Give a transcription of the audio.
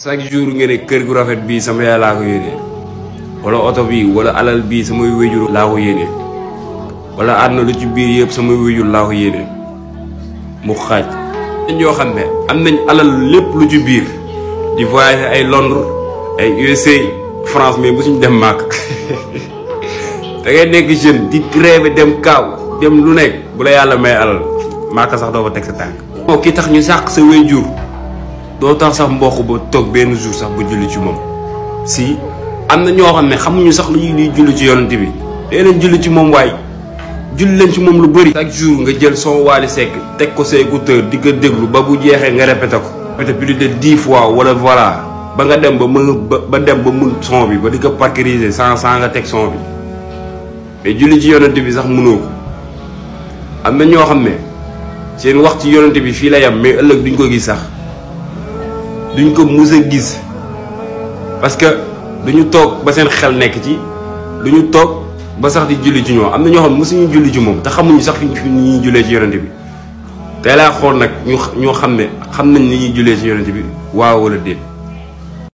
chaque jour nga ne kër gu rafet bii sama yaay laa ko yéene wala oto bii wala alal bii samay wéjur laa ko yéene wala àdduna lu ci biir yëpp samay wéjur laa ko yéene mu xaaj. dañ yoo xam ne am nañ alal lépp lu ci biir di voyager ay Londres ay USA France mais bu suñ dem màkk da ngay nekk jeune di rêve dem kaaw dem lu nekk bu la yàlla may alal màkk sax doo fa teg sa tànk. moo ki tax ñu sàq sa wéjur doo tax sax mbokk ba toog benn jour sax ba julli ci moom si am na ñoo xam ne xamuñu sax lu ñuy di julli ci yonent bi dee leen julli ci moom waaye julli leen ci moom lu bëri. chaque jour nga jël son Wally Seck teg ko sa écouteur di ko déglu ba bu jeexee nga répété ko. répété plus de 10 fois wala voilà ba nga dem ba mën ba dem ba mun son bi ba di ko parkeriser sans nga teg son bi mais julli ci yonent bi sax mënoo ko. am na ñoo xam ne seen wax ci yonent bi fii la yam mais ëllëg duñ ko gis sax. duñ ko mus a gis parce que duñu toog ba seen xel nekk ci duñu toog ba sax di julli ci ñoom am na ñoo xam ne mosuñu julli ci moom te xamuñu sax fi ñuy jullee ci yonent bi tey laa xool nag ñoo xam ne xam nañ ni ñuy jullee ci yonent bi waaw wala déet.